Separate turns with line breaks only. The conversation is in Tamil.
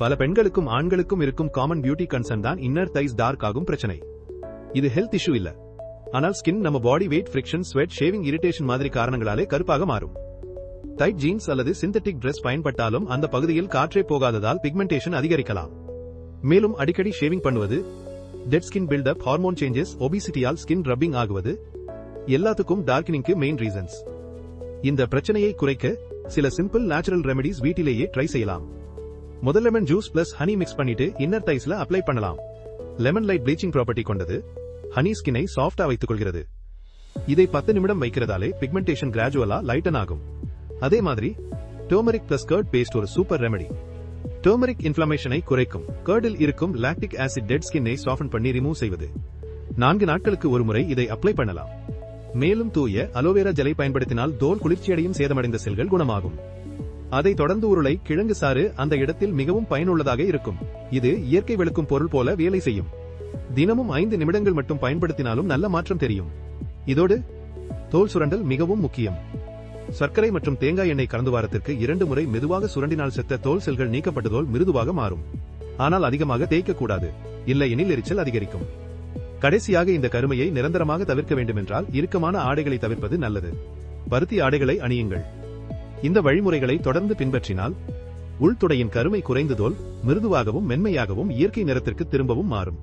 பல பெண்களுக்கும் ஆண்களுக்கும் இருக்கும் காமன் பியூட்டி கன்சர்ன் தான் இன்னர் தைஸ் டார்க் ஆகும் பிரச்சனை. இது ஹெல்த் இஷ்யூ இல்ல, ஆனால் ஸ்கின் நம்ம body weight, friction, sweat, shaving, irritation மாதிரி காரணங்களாலே கருப்பாக மாறும். டைட் ஜீன்ஸ் அல்லது சிந்தட்டிக் டிரெஸ் பயன்பட்டாலும் அந்த பகுதியில் காற்றே போகாததால் பிக்மெண்டேஷன் அதிகரிக்கலாம். மேலும் அடிக்கடி ஷேவிங் பண்ணுவது, dead skin build up, hormone changes, ஒபிசிட்டியால் ஸ்கின் ரப்பிங் ஆகுவது எல்லாத்துக்கும் டார்க்கனிங்க்கு மெயின் ரீசன்ஸ். இந்த பிரச்சனையை குறைக்க சில சிம்பிள் நேச்சுரல் ரெமெடிஸ் வீட்டிலேயே ட்ரை செய்யலாம். முதல் lemon juice plus honey mix பண்ணிட்டு இன்னர் தைஸ்ல அப்ளை பண்ணலாம். லெமன் லைட் ப்ளீச்சிங் ப்ராப்பர்ட்டி கொண்டது. ஹனி ஸ்கினை சாஃப்டா வைத்துக் கொள்கிறது. இதை 10 நிமிடம் வைக்கிறதாலே பிக்மெண்டேஷன் கிராஜுவலா லைட்டன் ஆகும். அதே மாதிரி டர்மரிக் பிளஸ் கர்ட் பேஸ்ட் ஒரு சூப்பர் ரெமெடி. டர்மரிக் இன்ஃப்ளமேஷனை குறைக்கும். கர்டில் இருக்கும் லாக்டிக் ஆசிட் டெட் ஸ்கின்னை சாஃபன் பண்ணி ரிமூவ் செய்வது. 4 நாட்களுக்கு ஒரு முறை இதை அப்ளை பண்ணலாம். மேலும் தூய அலோவேரா ஜெலை பயன்படுத்தினால் தோல் குளிர்ச்சியடையும் சேதமடைந்த செல்கள் குணமாகும். அதை தொடர்ந்து உருளை கிழங்கு சாறு அந்த இடத்தில் மிகவும் பயனுள்ளதாக இருக்கும். இது இயற்கை வெளுக்கும் பொருள் போல வேலை செய்யும். தினமும் 5 நிமிடங்கள் மட்டும் பயன்படுத்தினாலும் நல்ல மாற்றம் தெரியும். இதோடு தோல் சுரண்டல் மிகவும் முக்கியம். சர்க்கரை மற்றும் தேங்காய் எண்ணெய் கலந்து வாரத்திற்கு 2 முறை மெதுவாக சுரண்டினால் செத்த தோல் செல்கள் நீக்கப்பட்ட தோல் மிருதுவாக மாறும். ஆனால் அதிகமாக தேய்க்க கூடாது, இல்லையெனில் எரிச்சல் அதிகரிக்கும். கடைசியாக இந்த கருமையை நிரந்தரமாக தவிர்க்க வேண்டுமென்றால் இறுக்கமான ஆடைகளை தவிர்ப்பது நல்லது. பருத்தி ஆடைகளை அணியுங்கள். இந்த வழிமுறைகளை தொடர்ந்து பின்பற்றினால் உள்துடையின் கருமை குறைந்து தோல் மிருதுவாகவும் மென்மையாகவும் இயற்கை நிறத்திற்கு திரும்பவும் மாறும்.